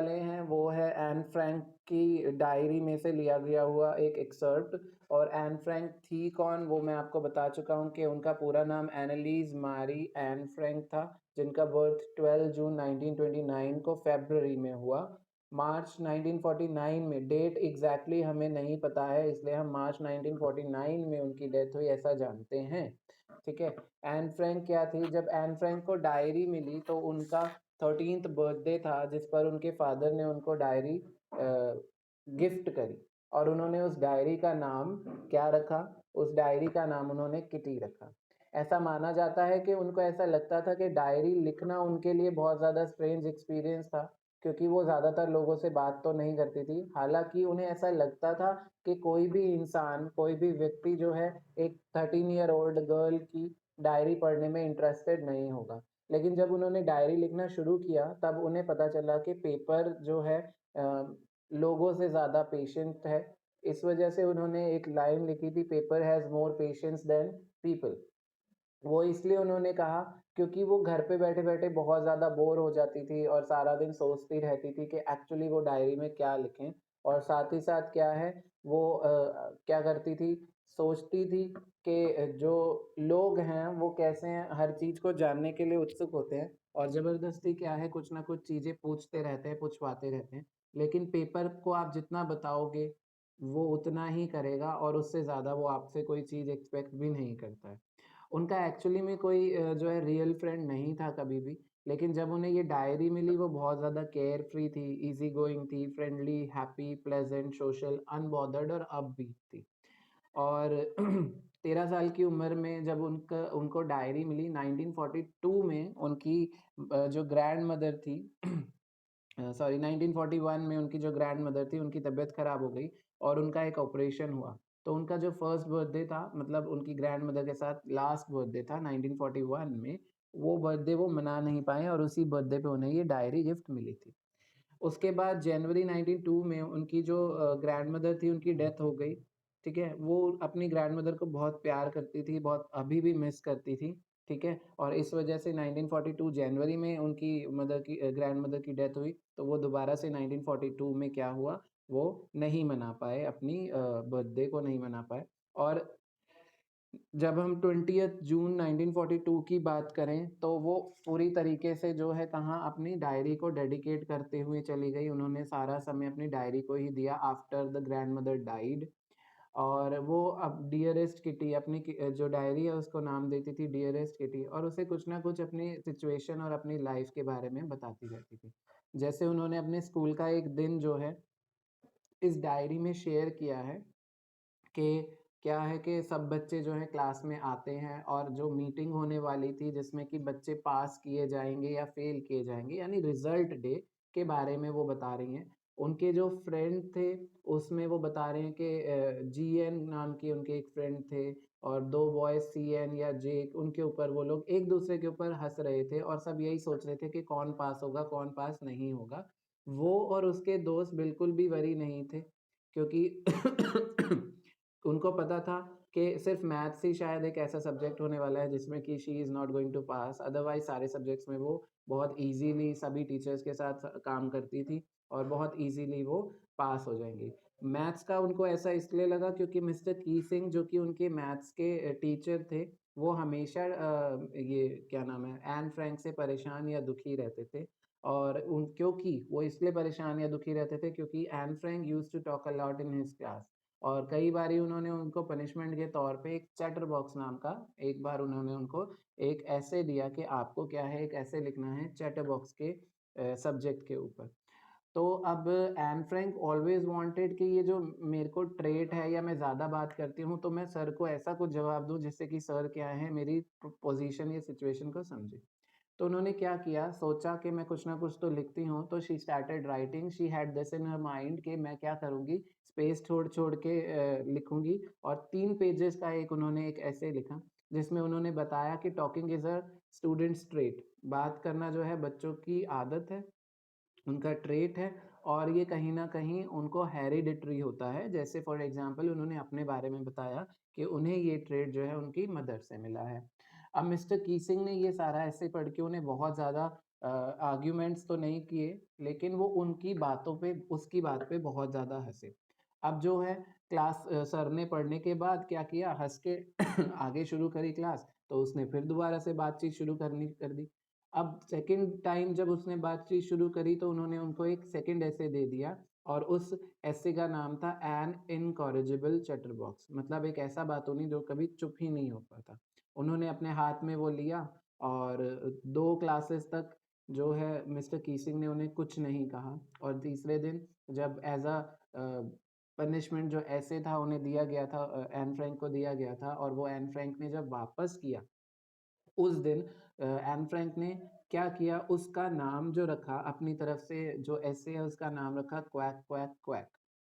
वाले हैं वो है एन फ्रैंक की डायरी में से लिया गया हुआ एक एक्सर्प्ट। और एन फ्रैंक थी कौन वो मैं आपको बता चुका हूँ कि उनका पूरा नाम एनालीज मारी एन फ्रैंक था, जिनका बर्थ 12 जून 1929 को फेब्रुअरी में हुआ। मार्च 1949 में डेट एग्जैक्टली हमें नहीं पता है, इसलिए हम मार्च 1949 में उनकी डेथ हुई ऐसा जानते हैं। ठीक है। एन फ्रैंक क्या थी, जब एन फ्रैंक को डायरी मिली तो उनका 13th बर्थडे था, जिस पर उनके फादर ने उनको डायरी गिफ्ट करी। और उन्होंने उस डायरी का नाम क्या रखा, उस डायरी का नाम उन्होंने किटी रखा। ऐसा माना जाता है कि उनको ऐसा लगता था कि डायरी लिखना उनके लिए बहुत ज़्यादा स्ट्रेंज एक्सपीरियंस था, क्योंकि वो ज़्यादातर लोगों से बात तो नहीं करती थी। हालांकि उन्हें ऐसा लगता था कि कोई भी इंसान, कोई भी व्यक्ति जो है एक 13 ईयर ओल्ड गर्ल की डायरी पढ़ने में इंटरेस्टेड नहीं होगा। लेकिन जब उन्होंने डायरी लिखना शुरू किया तब उन्हें पता चला कि पेपर जो है लोगों से ज़्यादा पेशेंट है। इस वजह से उन्होंने एक लाइन लिखी थी, paper has more patience than people. वो इसलिए उन्होंने कहा क्योंकि वो घर पे बैठे बैठे बहुत ज़्यादा बोर हो जाती थी और सारा दिन सोचती रहती थी कि एक्चुअली वो डायरी में क्या लिखें। और साथ ही साथ क्या है, वो क्या करती थी, सोचती थी कि जो लोग हैं वो कैसे हैं, हर चीज़ को जानने के लिए उत्सुक होते हैं और ज़बरदस्ती क्या है कुछ ना कुछ चीज़ें पूछते रहते हैं, पूछवाते रहते हैं। लेकिन पेपर को आप जितना बताओगे वो उतना ही करेगा और उससे ज़्यादा वो आपसे कोई चीज़ एक्सपेक्ट भी नहीं करता है। उनका एक्चुअली में कोई जो है रियल फ्रेंड नहीं था कभी भी। लेकिन जब उन्हें ये डायरी मिली वो बहुत ज़्यादा केयर फ्री थी, इजी गोइंग थी, friendly, happy, pleasant, social, unbothered और अपबीट थी। और 13 साल की उम्र में जब उनको डायरी मिली 1942 में, उनकी जो ग्रैंड मदर थी सॉरी 1941 में उनकी जो ग्रैंड मदर थी उनकी तबीयत खराब हो गई और उनका एक ऑपरेशन हुआ। तो उनका जो फर्स्ट बर्थडे था, मतलब उनकी ग्रैंड मदर के साथ लास्ट बर्थडे था 1941 में, वो बर्थडे वो मना नहीं पाए और उसी बर्थडे पे उन्हें ये डायरी गिफ्ट मिली थी। उसके बाद जनवरी 1992 में उनकी जो ग्रैंड मदर थी उनकी डेथ हो गई। ठीक है, वो अपनी ग्रैंड मदर को बहुत प्यार करती थी, बहुत अभी भी मिस करती थी। ठीक है, और इस वजह से 1942 जनवरी में उनकी ग्रैंड मदर की डेथ हुई, तो वो दोबारा से 1942 में क्या हुआ, वो नहीं मना पाए, अपनी बर्थडे को नहीं मना पाए। और जब हम 20th जून 1942 की बात करें तो वो पूरी तरीके से जो है कहाँ अपनी डायरी को डेडिकेट करते हुए चली गई। उन्होंने सारा समय अपनी डायरी को ही दिया after the grand mother died. और वो अब डियरेस्ट किटी अपनी जो डायरी है उसको नाम देती थी डियरेस्ट किटी, और उसे कुछ ना कुछ अपनी सिचुएशन और अपनी लाइफ के बारे में बताती रहती थी। जैसे उन्होंने अपने स्कूल का एक दिन जो है इस डायरी में शेयर किया है कि क्या है कि सब बच्चे जो है क्लास में आते हैं और जो मीटिंग होने वाली थी जिसमें कि बच्चे पास किए जाएंगे या फेल किए जाएंगे, यानी रिजल्ट डे के बारे में वो बता रही हैं। उनके जो फ्रेंड थे उसमें वो बता रहे हैं कि जीएन नाम के उनके एक फ्रेंड थे और दो बॉयज सीएन या जे, उनके ऊपर वो लोग एक दूसरे के ऊपर हंस रहे थे और सब यही सोच रहे थे कि कौन पास होगा कौन पास नहीं होगा। वो और उसके दोस्त बिल्कुल भी वरी नहीं थे, क्योंकि उनको पता था कि सिर्फ मैथ्स ही शायद एक ऐसा सब्जेक्ट होने वाला है जिसमें कि she is not going to pass, otherwise सारे सब्जेक्ट्स में वो बहुत इजीली सभी टीचर्स के साथ काम करती थी और बहुत इजीली वो पास हो जाएंगी। मैथ्स का उनको ऐसा इसलिए लगा क्योंकि मिस्टर की सिंह जो कि उनके मैथ्स के टीचर थे, वो हमेशा ये क्या नाम है एन फ्रैंक से परेशान या दुखी रहते थे। और उन क्योंकि वो इसलिए परेशान या दुखी रहते थे क्योंकि Anne Frank used to talk a lot in his class. और कई बारी उन्होंने उनको पनिशमेंट के तौर पे एक चैटर बॉक्स नाम का, एक बार उन्होंने उनको एक ऐसे दिया कि आपको क्या है एक ऐसे लिखना है चैटर बॉक्स के सब्जेक्ट के ऊपर। तो अब एन फ्रैंक ऑलवेज वांटेड कि ये जो मेरे को ट्रेट है या मैं ज़्यादा बात करती हूँ तो मैं सर को ऐसा कुछ जवाब दूँ जिससे कि सर क्या है मेरी पोजीशन या सिचुएशन को समझे। तो उन्होंने क्या किया, सोचा कि मैं कुछ ना कुछ तो लिखती हूँ, तो she started writing. She had this in her mind कि मैं क्या करूँगी, स्पेस छोड़ छोड़ के लिखूंगी। और 3 पेजेस का एक उन्होंने एक ऐसे लिखा जिसमें उन्होंने बताया कि talking is a students trait, बात करना जो है बच्चों की आदत है, उनका ट्रेट है और ये कहीं न कहीं उनको हेरिडिटरी होता है। जैसे फॉर एग्ज़ाम्पल उन्होंने अपने बारे में बताया कि उन्हें ये ट्रेट जो है उनकी मदर से मिला है। अब मिस्टर कीसिंग ने ये सारा ऐसे पढ़ के उन्हें बहुत ज़्यादा आर्ग्यूमेंट्स तो नहीं किए, लेकिन वो उनकी बातों पे, उसकी बात पे बहुत ज़्यादा हँसे। अब जो है सर ने पढ़ने के बाद क्या किया, हँस के आगे शुरू करी क्लास, तो उसने फिर दोबारा से बातचीत शुरू करनी कर दी। अब सेकंड टाइम जब उसने बातचीत शुरू करी तो उन्होंने उनको एक सेकंड ऐसे दे दिया, और उस ऐसे का नाम था एन इनकॉरिजिबल चैटरबॉक्स, मतलब एक ऐसा बातूनी जो कभी चुप ही नहीं हो पाता। उन्होंने अपने हाथ में वो लिया, और 2 क्लासेस तक जो है मिस्टर कीसिंग ने उन्हें कुछ नहीं कहा, और तीसरे दिन जब एज़ पनिशमेंट जो ऐसे था उन्हें दिया गया था, एन फ्रैंक को दिया गया था, और वो एन फ्रैंक ने जब वापस किया, उस दिन एन फ्रैंक ने क्या किया, उसका नाम जो रखा अपनी तरफ से, जो ऐसे है उसका नाम रखा क्वैक क्वैक क्वैक।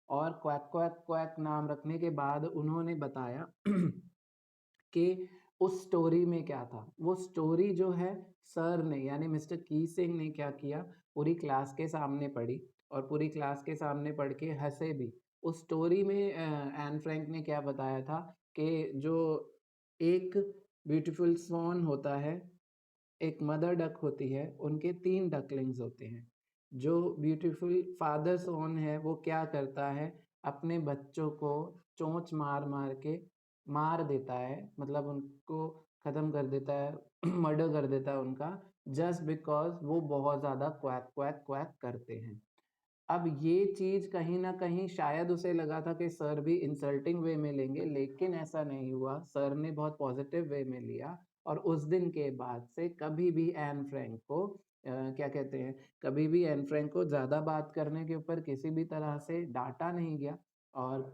और क्वैक क्वैक क्वैक नाम रखने के बाद उन्होंने बताया कि उस स्टोरी में क्या था। वो स्टोरी जो है सर ने, यानी मिस्टर की सिंह ने क्या किया, पूरी क्लास के सामने पढ़ी, और पूरी क्लास के सामने पढ़ के हँसे भी। उस स्टोरी में एन फ्रैंक ने क्या बताया था कि जो एक ब्यूटीफुल स्वॉन होता है, एक मदर डक होती है, उनके 3 डकलिंग्स होते हैं। जो ब्यूटीफुल फादर स्वॉन है वो क्या करता है, अपने बच्चों को चोंच मार-मार के मार देता है, मतलब उनको ख़त्म कर देता है, मर्डर कर देता है उनका, जस्ट बिकॉज़ वो बहुत ज़्यादा क्वैक क्वैक क्वैक करते हैं। अब ये चीज़ कहीं न कहीं शायद उसे लगा था कि सर भी इंसल्टिंग वे में लेंगे, लेकिन ऐसा नहीं हुआ। सर ने बहुत पॉज़िटिव वे में लिया, और उस दिन के बाद से कभी भी एन फ्रैंक को क्या कहते हैं, कभी भी एन फ्रैंक को ज़्यादा बात करने के ऊपर किसी भी तरह से डाँटा नहीं गया, और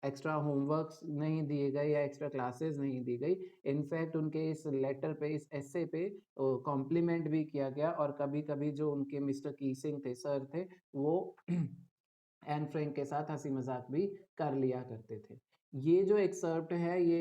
एक्स्ट्रा होमवर्क्स नहीं दिए गए या एक्स्ट्रा क्लासेस नहीं दी गई। इनफैक्ट उनके इस लेटर पे, इस एसे पे कॉम्प्लीमेंट भी किया गया, और कभी-कभी जो उनके मिस्टर कीसिंग थे, सर थे, वो एन फ्रैंक के साथ हँसी मज़ाक भी कर लिया करते थे। ये जो एक्सर्प्ट है, ये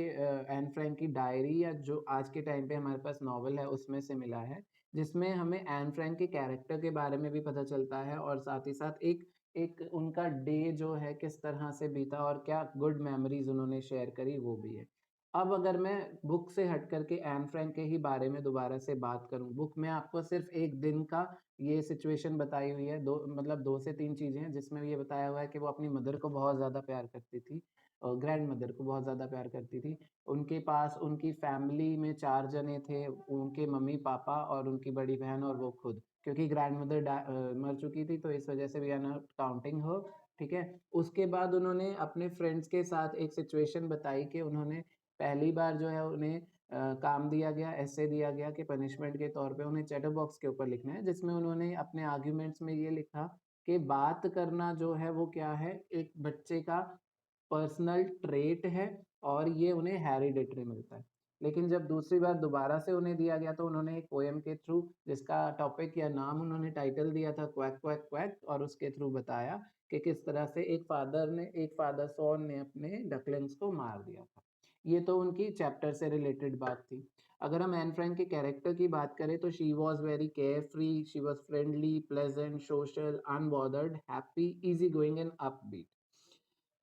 एन फ्रैंक की डायरी, या जो आज के टाइम पे हमारे पास नॉवल है, उसमें से मिला है, जिसमें हमें एन फ्रैंक के कैरेक्टर के बारे में भी पता चलता है, और साथ ही साथ एक एक उनका डे जो है किस तरह से बीता, और क्या गुड मेमोरीज़ उन्होंने शेयर करी, वो भी है। अब अगर मैं बुक से हट कर के एन फ्रैंक के ही बारे में दोबारा से बात करूँ, बुक में आपको सिर्फ़ 1 दिन का ये सिचुएशन बताई हुई है, 2 मतलब 2 से 3 चीज़ें हैं, जिसमें ये बताया हुआ है कि वो अपनी मदर को बहुत ज़्यादा प्यार करती थी, ग्रैंडमदर को बहुत ज़्यादा प्यार करती थी। उनके पास उनकी फैमिली में 4 जने थे, उनके मम्मी-पापा और उनकी बड़ी बहन और वो खुद। क्योंकि मर चुकी थी, तो इस वज़ह से वी आर नॉट काउंटिंग हर, ठीक है? उसके बाद उन्होंने अपने फ्रेंड्स के साथ एक सिचुएशन बताई कि उन्होंने पहली बार जो है उन्हें काम दिया गया, एसे दिया गया कि पनिशमेंट के तौर पे उन्हें चैटर बॉक्स के ऊपर लिखना है, जिसमें उन्होंने अपने आर्ग्यूमेंट्स में ये लिखा कि बात करना जो है वो क्या है, एक बच्चे का पर्सनल ट्रेट है, और ये उन्हें हेरिडिटरी मिलता है। लेकिन जब दूसरी बार दोबारा से उन्हें दिया गया, तो उन्होंने एक पोएम के थ्रू, जिसका टॉपिक या नाम उन्होंने टाइटल दिया था क्वैक क्वैक क्वैक, और उसके थ्रू बताया कि किस तरह से एक फादर सॉन ने अपने डकलिंग्स को मार दिया था। ये तो उनकी चैप्टर से रिलेटेड बात थी। अगर हम एन फ्रैंक के कैरेक्टर की बात करें, तो she was very carefree, she was friendly, pleasant, social, unbothered, happy, easy going and upbeat.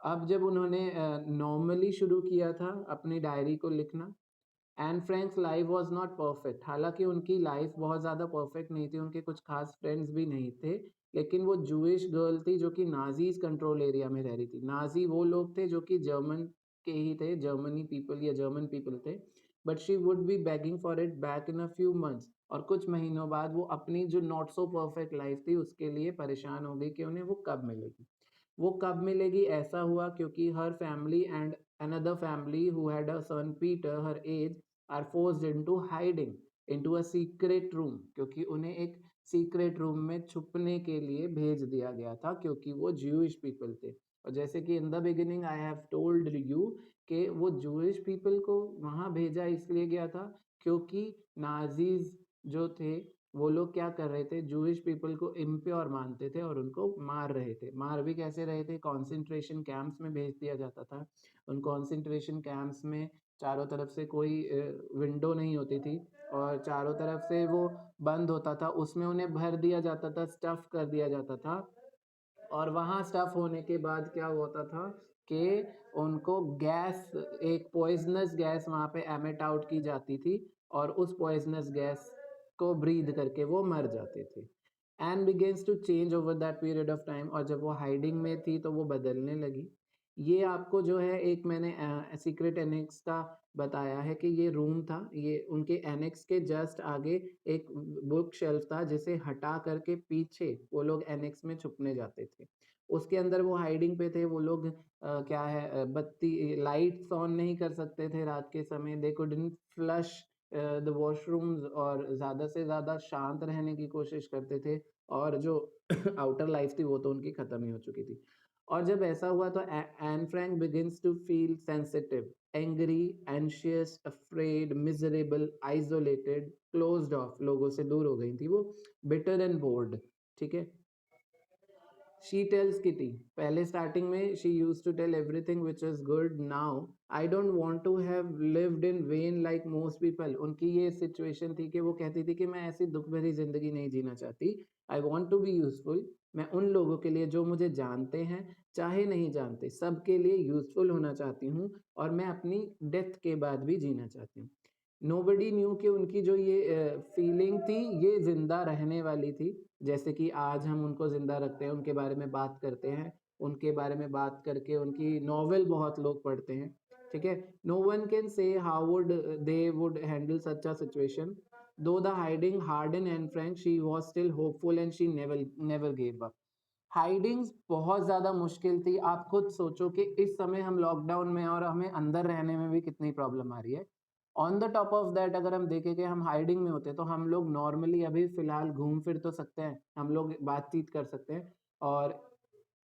अब जब उन्होंने नॉर्मली शुरू किया था अपनी डायरी को लिखना, Anne Frank's life was not perfect. हालाँकि उनकी लाइफ बहुत ज़्यादा परफेक्ट नहीं थी, उनके कुछ खास फ्रेंड्स भी नहीं थे, लेकिन वो जूइश गर्ल थी जो कि नाज़ीज़ कंट्रोल एरिया में रह रही थी। नाज़ी वो लोग थे जो कि जर्मन के ही थे, जर्मनी पीपल या जर्मन पीपल थे, but she would be begging for it back in a few months, और कुछ महीनों बाद वो अपनी जो नॉट सो परफेक्ट लाइफ थी, उसके लिए परेशान हो गई कि उन्हें वो कब मिलेगी। वो कब मिलेगी, ऐसा हुआ क्योंकि हर family and another family who had a son Peter her age are forced into hiding into a secret room, क्योंकि उन्हें एक सीक्रेट रूम में छुपने के लिए भेज दिया गया था, क्योंकि वो ज्यूइश पीपल थे। और जैसे कि in the beginning I have told you कि वो ज्यूइश पीपल को वहाँ भेजा इसलिए गया था क्योंकि नाजीज जो थे, वो लोग क्या कर रहे थे, जूइश पीपल को इम्प्योर मानते थे और उनको मार रहे थे। मार भी कैसे रहे थे, कॉन्सेंट्रेशन कैंप्स में भेज दिया जाता था। उन कॉन्सेंट्रेशन कैंप्स में चारों तरफ से कोई विंडो नहीं होती थी, और चारों तरफ से वो बंद होता था, उसमें उन्हें भर दिया जाता था, स्टफ़ कर दिया जाता था, और वहाँ स्टफ़ होने के बाद क्या होता था कि उनको गैस, एक पॉइज़नस गैस वहाँ पे एमिट आउट की जाती थी, और उस पॉइज़नस गैस को ब्रीद करके वो मर जाते थे। And begins to change over that period of time, और जब वो हाइडिंग में थी तो वो बदलने लगी। ये आपको जो है एक मैंने सीक्रेट एनेक्स का बताया है कि ये रूम था, ये उनके एनेक्स के जस्ट आगे एक बुक शेल्फ था जिसे हटा करके पीछे वो लोग एनेक्स में छुपने जाते थे। उसके अंदर वो हाइडिंग पे थे, वो लोग क्या है बत्ती लाइट्स ऑन नहीं कर सकते थे रात के समय, they couldn't flush the washrooms, और ज़्यादा से ज़्यादा शांत रहने की कोशिश करते थे, और जो आउटर लाइफ थी वो तो उनकी ख़त्म ही हो चुकी थी। और जब ऐसा हुआ तो Anne Frank begins to feel sensitive, angry, anxious, afraid, miserable, isolated, closed off, लोगों से दूर हो गई थी वो, बिटर एंड बोर्ड। ठीक है। शी टेल्स किटी, पहले स्टार्टिंग में she use to tell everything which is good, now I don't want to have lived in vain like most people. उनकी ये सिचुएशन थी कि वो कहती थी कि मैं ऐसी दुख भरी जिंदगी नहीं जीना चाहती, I want to be useful. मैं उन लोगों के लिए जो मुझे जानते हैं चाहे नहीं जानते, सबके लिए यूजफुल होना चाहती हूँ, और मैं अपनी डेथ के बाद भी जीना चाहती हूँ। नोबडी न्यू कि उनकी जो ये फीलिंग थी ये जिंदा रहने वाली थी। जैसे कि आज हम उनको जिंदा रखते हैं, उनके बारे में बात करते हैं, उनके बारे में बात करके उनकी नॉवेल बहुत लोग पढ़ते हैं। ठीक है। No one can say how would they would handle such a situation, though the hiding hard in and Frank she was still hopeful and she never never give up. Hidings बहुत ज़्यादा मुश्किल थी। आप खुद सोचो कि इस समय हम लॉकडाउन में हैं और हमें अंदर रहने में भी कितनी प्रॉब्लम आ रही है। On the top of that अगर हम देखें कि हम हाइडिंग में होते तो हम लोग नॉर्मली अभी फ़िलहाल घूम फिर तो सकते हैं, हम लोग बातचीत कर सकते हैं, और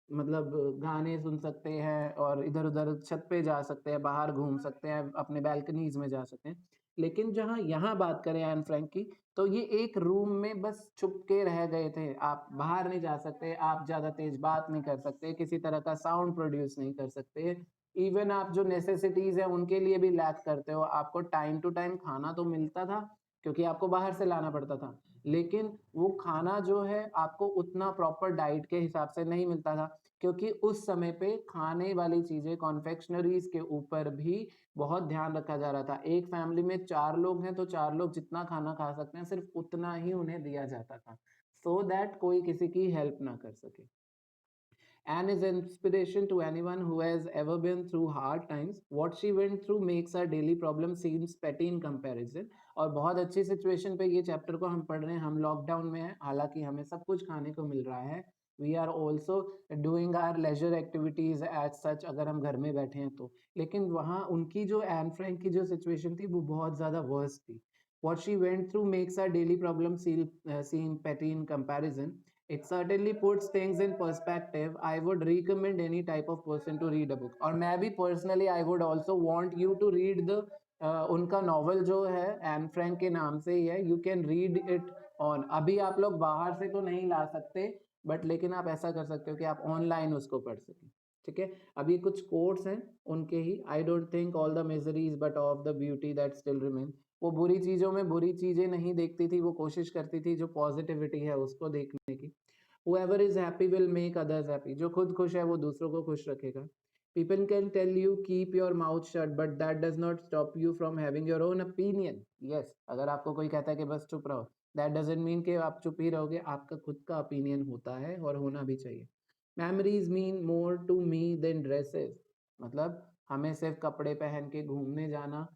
मतलब गाने सुन सकते हैं, और इधर-उधर छत पे जा सकते हैं, बाहर घूम सकते हैं, अपने बालकनीज़ में जा सकते हैं। लेकिन जहाँ यहाँ बात करें एन फ्रैंक की, तो ये एक रूम में बस छुप के रह गए थे। आप बाहर नहीं जा सकते, आप ज़्यादा तेज़ बात नहीं कर सकते, किसी तरह का साउंड प्रोड्यूस नहीं कर सकते। इवन आप जो नेसेसिटीज़ हैं उनके लिए भी लैक करते हो। आपको टाइम टू टाइम खाना तो मिलता था, क्योंकि आपको बाहर से लाना पड़ता था। लेकिन वो खाना जो है आपको उतना प्रॉपर डाइट के हिसाब से नहीं मिलता था। क्योंकि उस समय पे खाने वाली चीज़ें कॉन्फेक्शनरीज़ के ऊपर भी बहुत ध्यान रखा जा रहा था। एक फैमिली में 4 लोग हैं तो 4 लोग जितना खाना खा सकते हैं सिर्फ़ उतना ही उन्हें दिया जाता था, सो दैट कोई किसी की हेल्प ना कर सके। And is inspiration to anyone who has ever been through hard times. What she went through makes her daily problem seems petty in comparison. और बहुत अच्छी सिचुएशन पे ये चैप्टर को हम पढ़ रहे हैं, हम लॉकडाउन में हैं, हालांकि हमें सब कुछ खाने को मिल रहा है। We are also doing our leisure activities as such, अगर हम घर में बैठे हैं तो। लेकिन वहाँ उनकी जो एन फ्रैंक की जो सिचुएशन थी वो बहुत ज़्यादा वर्स थी। What she went through makes her daily problem seem petty in comparison. It certainly puts things in perspective. I would recommend any type of person to read a book. और मैं भी personally I would also want you to read the उनका novel जो है Anne Frank के नाम से ही है, you can read it on। अभी आप लोग बाहर से तो नहीं ला सकते, बट लेकिन आप ऐसा कर सकते हो कि आप ऑनलाइन उसको पढ़ सकें। ठीक है। अब ये कुछ कोट्स हैं उनके ही, I don't think all the miseries but of the beauty that still remain. वो बुरी चीज़ों में बुरी चीज़ें नहीं देखती थी, वो कोशिश करती थी जो पॉजिटिविटी है उसको देखने की। Whoever is happy will make others happy। जो खुद खुश है वो दूसरों को खुश रखेगा। People can tell you keep your mouth shut, but that does not stop you from having your own opinion। Yes, अगर आपको कोई कहता है कि बस चुप रहो, that doesn't mean कि आप चुप ही रहोगे, आपका खुद का opinion होता है और होना भी चाहिए। Memories mean more to me than dresses। मतलब हमें सिर्फ कपड़े पहन के घूमने जाना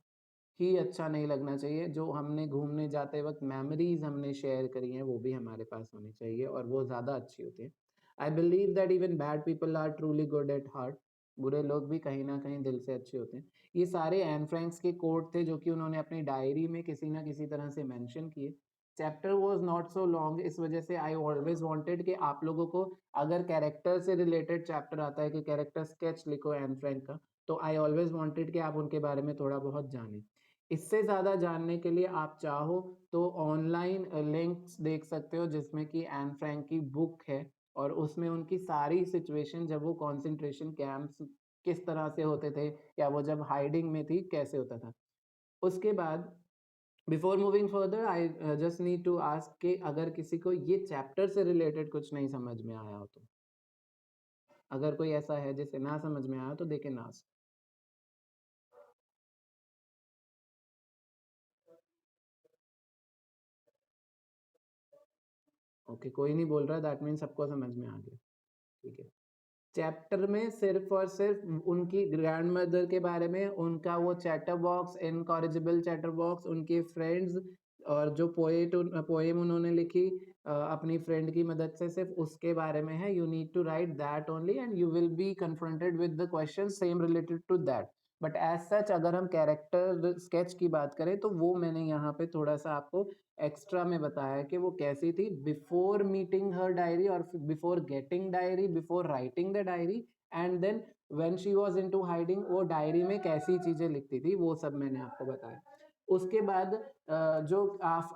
ही अच्छा नहीं लगना चाहिए, जो हमने घूमने जाते वक़्त मेमोरीज़ हमने शेयर करी हैं, वो भी हमारे पास होनी चाहिए और वो ज़्यादा अच्छी होती है। I believe that even bad people are truly good at heart. बुरे लोग भी कहीं न कहीं दिल से अच्छे होते हैं। ये सारे एन फ्रैंक्स के कोट थे जो कि उन्होंने अपनी डायरी में किसी न किसी तरह से मेंशन किए। Chapter was not so long, इस वजह से आई ऑलवेज़ वांटेड कि आप लोगों को अगर कैरेक्टर से रिलेटेड चैप्टर आता है कि कैरेक्टर स्केच लिखो एन फ्रैंक का, तो आई ऑलवेज़ वांटेड कि आप उनके बारे में थोड़ा बहुत जानें। इससे ज़्यादा जानने के लिए आप चाहो तो ऑनलाइन लिंक्स देख सकते हो जिसमें कि एन फ्रैंक की बुक है, और उसमें उनकी सारी सिचुएशन जब वो कंसंट्रेशन कैंप्स किस तरह से होते थे, या वो जब हाइडिंग में थी कैसे होता था। उसके बाद before moving further I just need to ask कि अगर किसी को ये चैप्टर से रिलेटेड कुछ नहीं समझ में आया हो तो, अगर कोई ऐसा है जिसे ना समझ में आया तो दे कैन आस्क। ओके, कोई नहीं बोल रहा, दैट मीन्स सबको समझ में आ गया। ठीक है। चैप्टर में सिर्फ और सिर्फ उनकी ग्रैंडमदर के बारे में, उनका वो chatter box, incorrigible chatter box, उनके फ्रेंड्स और जो पोएम उन्होंने लिखी अपनी फ्रेंड की मदद से, सिर्फ उसके बारे में है। You need to write that only and you will be confronted with the question same related to that. But as such अगर हम कैरेक्टर स्केच की बात करें तो वो मैंने यहाँ पे थोड़ा सा आपको एक्स्ट्रा में बताया कि वो कैसी थी बिफोर मीटिंग हर डायरी और before getting diary, before writing the diary, and then when she was into hiding वो डायरी में कैसी चीजें लिखती थी, वो सब मैंने आपको बताया। उसके बाद जो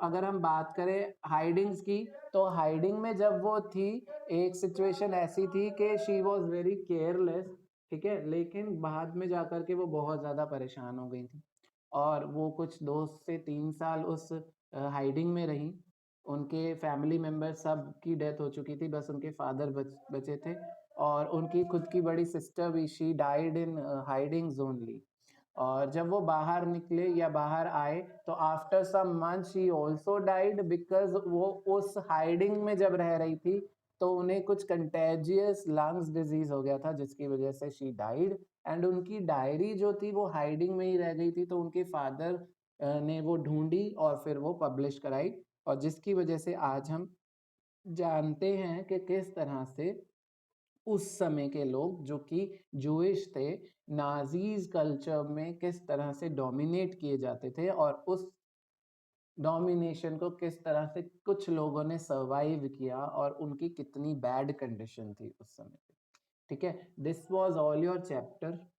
अगर हम बात करें हाइडिंग्स की, तो हाइडिंग में जब वो थी, एक सिचुएशन ऐसी थी कि शी वाज वेरी केयरलेस, ठीक है, लेकिन बाद में जाकर के वो बहुत ज्यादा परेशान हो गई थी और वो कुछ 2 से 3 साल उस हाइडिंग में रही। उनके फैमिली मेंबर सब की डेथ हो चुकी थी, बस उनके फादर बचे थे और उनकी खुद की बड़ी सिस्टर भी, she died in hidings only. और जब वो बाहर निकले या बाहर आए तो after some month she also died, because वो उस हाइडिंग में जब रह रही थी तो उन्हें कुछ कंटेजियस लंग्स डिजीज हो गया था जिसकी वजह से शी डाइड। एंड उनकी डायरी जो थी वो हाइडिंग में ही रह गई थी, तो उनके फादर ने वो ढूंढी और फिर वो पब्लिश कराई, और जिसकी वजह से आज हम जानते हैं कि किस तरह से उस समय के लोग जो कि जूइश थे, नाजीज कल्चर में किस तरह से डोमिनेट किए जाते थे और उस डोमिनेशन को किस तरह से कुछ लोगों ने सर्वाइव किया और उनकी कितनी बैड कंडीशन थी उस समय पे। ठीक है, this was all your chapter.